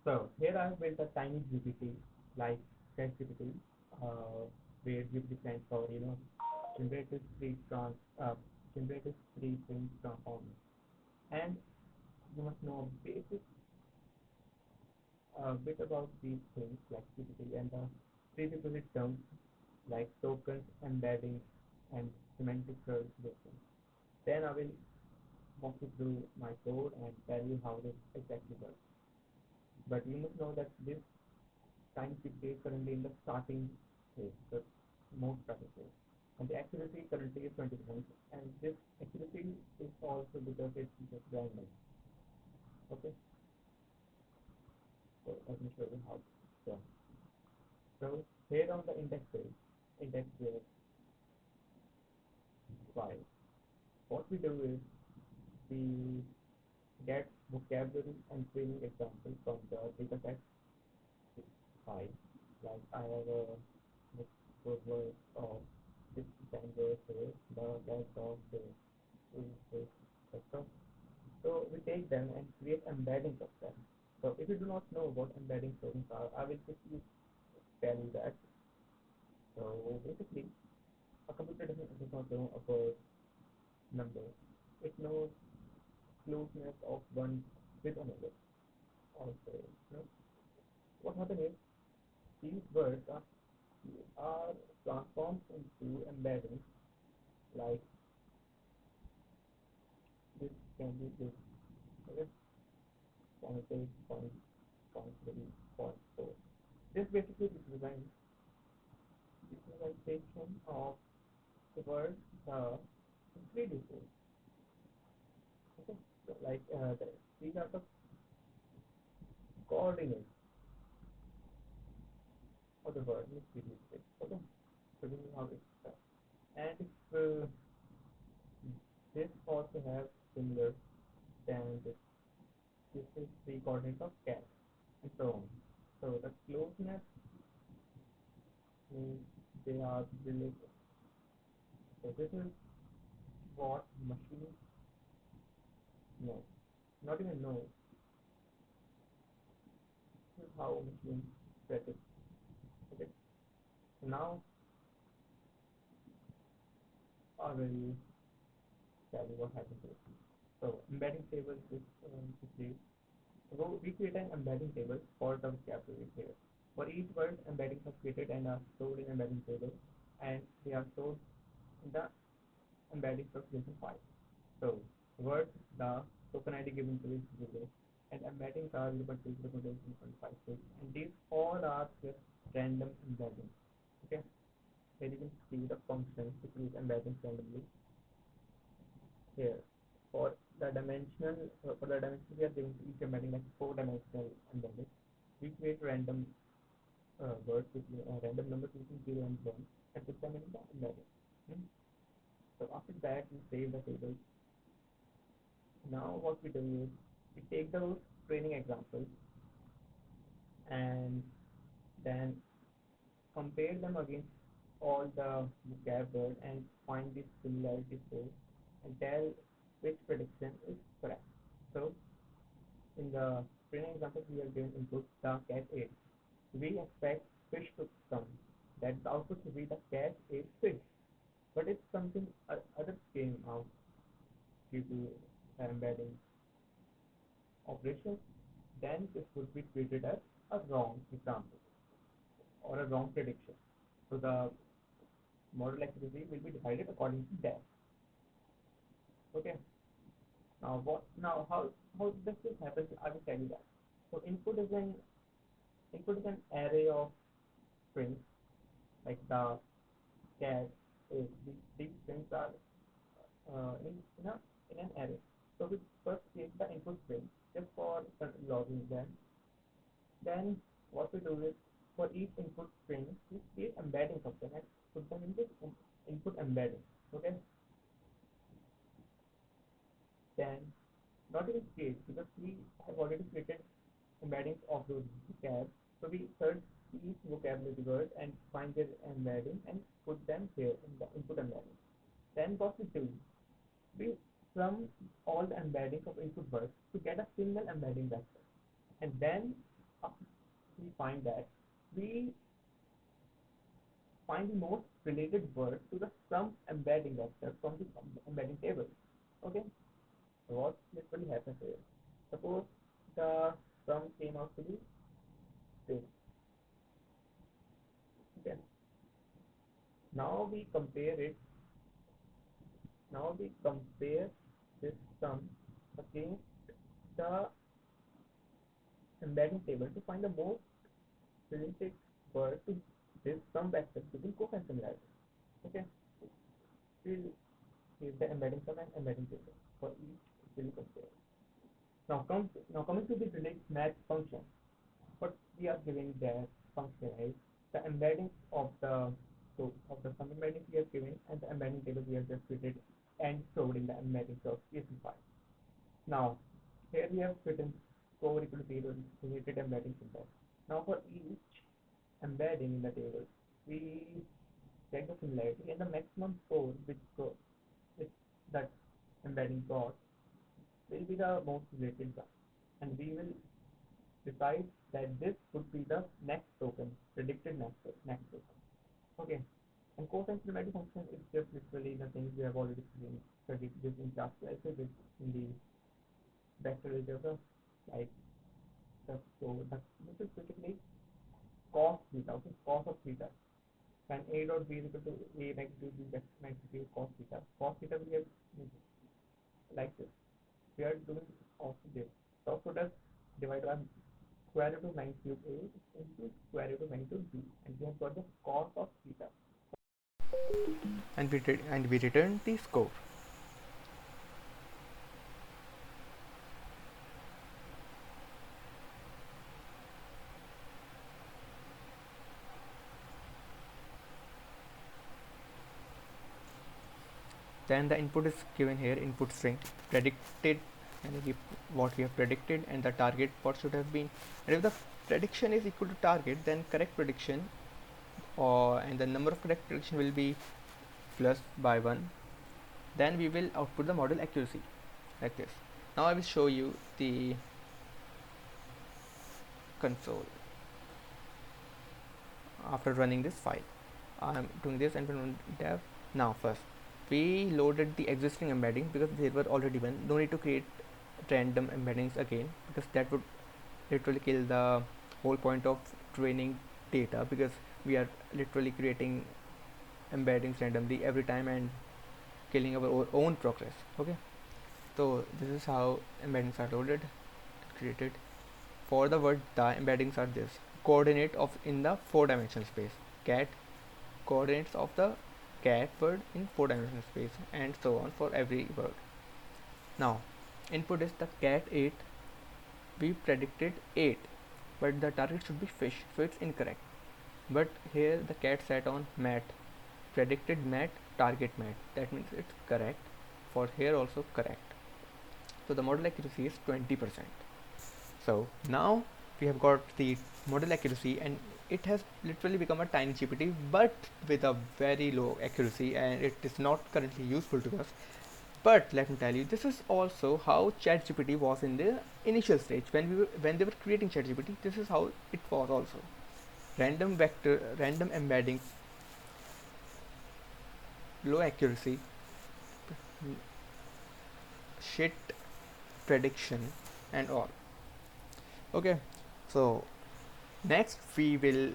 So here I've built a tiny GPT like ChatGPT, where GPT stands for generative free trans generative free print transform. And you must know bit about these things like GPT and the prerequisite terms like tokens, embedding, and semantic resolution. Then I will walk you through my code and tell you how this exactly works. But you must know that this time GPT is currently in the starting phase, the most starting phase. And the accuracy currently is 20%. And this accuracy is also because it's just random. Okay, so let me show you how it's done. So here on the index page, index where file, what we do is we get vocabulary and training examples from the dataset file. Like I have a word of this December, say the cat dog, say, etc. So we take them and create embeddings of them. So if you do not know what embedding tokens are, I will quickly tell you that. So basically, a computer does not know about numbers. It knows closeness of one with another. Also, what happens is these words are transformed into embeddings like this can be this okay, point 8, point 3, point 4. This basically represents visualization of the word in 3D space. Okay? So like these are the coordinates of the word in 3D space. Okay? So this is how it's done. And if this also have similar then this is the coordinate of cat and so on. So the closeness means they are related. So this is what machines know. Not even know. This is how machines predict. Okay. So now I will tell you what happens here. So embedding table is this. So we create an embedding table for the vocabulary here. For each word, embeddings are created and are stored in embedding table, and they are stored in the embedding calculation file. So word, the token ID given to is 0, and embeddings are 0.2, and these all are just random embeddings. Okay, here you can see the functions to create embeddings randomly here. For the dimension we are giving to each embedding like 4-dimensional embedding. We create random words with random numbers between 0 and 1 and put them in the embedding. Hmm. So after that we save the table. Now what we do is we take those training examples and then compare them against all the vocab word and find the similarities there and tell which prediction is correct. So in the training example we are given input the cat ate. We expect fish to come. That the output will be the cat ate fish. But if something other came out due to embedding operation, then this would be treated as a wrong example or a wrong prediction. So the model accuracy will be decided according to that. Okay. Now what? Now how does this happen? I will tell you that. So input is an array of strings like the cat is these strings are in an array. So we first take the input string just for logging them. Then what we do is for each input string we create embeddings of them and put them in this input embedding. Okay. Then not even create because we have already created embeddings of those vocab. So we search each vocabulary word and find their embedding and put them here in the input embedding. Then what we do, we sum all the embeddings of input words to get a single embedding vector. And then we find that we find the most related word to the sum embedding vector from the embedding table. Okay, so what literally happens here? Suppose the sum came out to be this. Okay, now we compare it. Now we compare this sum against the embedding table to find the most related word to this sum vector using cosine similarity. Okay, we'll give the embedding sum and embedding table for each we'll compare. Now coming to the relate match function, what we are giving there function is the embedding of the of the sum embedding we are giving and the embedding table we have just created and stored in the embedding of CSV file. Now here we have written score equal to 0 related embedding syntax. Now for each embedding in the table, we check the similarity and the maximum score which that embedding got will be the most related one, and we will decide that this would be the next token, predicted next token. Okay, and cosine similarity function is just literally the things we have already studied this in JavaScript, this in the vector algebra, like this is basically cos theta, okay, cos of theta. When a dot b is equal to a magnitude b magnitude cos theta. Cos theta we have like this. We are doing also this. So that's divided by square root of magnitude a into square root of magnitude b, and we have got the cos of theta. And we return the score. Then the input is given here, input string predicted, and what we have predicted and the target what should have been. And if the prediction is equal to target, then correct prediction and the number of correct prediction will be plus by 1. Then we will output the model accuracy like this. Now I will show you the console after running this file. I'm doing this and dev. Now first we loaded the existing embedding because they were already one. No need to create random embeddings again, because that would literally kill the whole point of training data, because we are literally creating embeddings randomly every time and killing our own progress. Okay, so this is how embeddings are loaded, created. For the word the, embeddings are this: coordinate of in the 4-dimensional space, cat coordinates of the cat word in 4-dimensional space, and so on for every word. Now input is the cat 8. We predicted 8, but the target should be fish, so it's incorrect. But here the cat sat on mat, predicted mat, target mat, that means it's correct. For here also correct, so the model accuracy is 20%. So now we have got the model accuracy, and it has literally become a tiny GPT, but with a very low accuracy, and it is not currently useful to us. But let me tell you, this is also how ChatGPT was in the initial stage when they were creating ChatGPT. This is how it was also: random vector, random embedding, low accuracy, shit prediction, and all. Okay, so next we will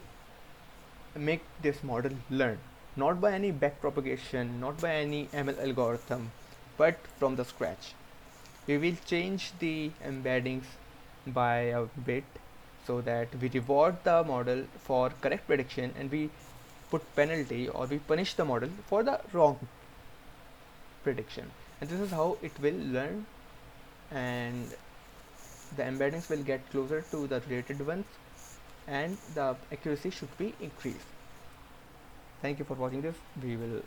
make this model learn, not by any backpropagation, not by any ML algorithm, but from the scratch. We will change the embeddings by a bit, so that we reward the model for correct prediction and we put penalty or we punish the model for the wrong prediction. And this is how it will learn, and the embeddings will get closer to the related ones, and the accuracy should be increased. Thank you for watching this. We will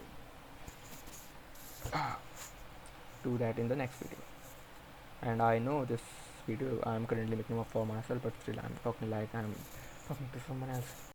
do that in the next video. And I know this video I'm currently making for myself, but still I'm talking like I'm talking to someone else.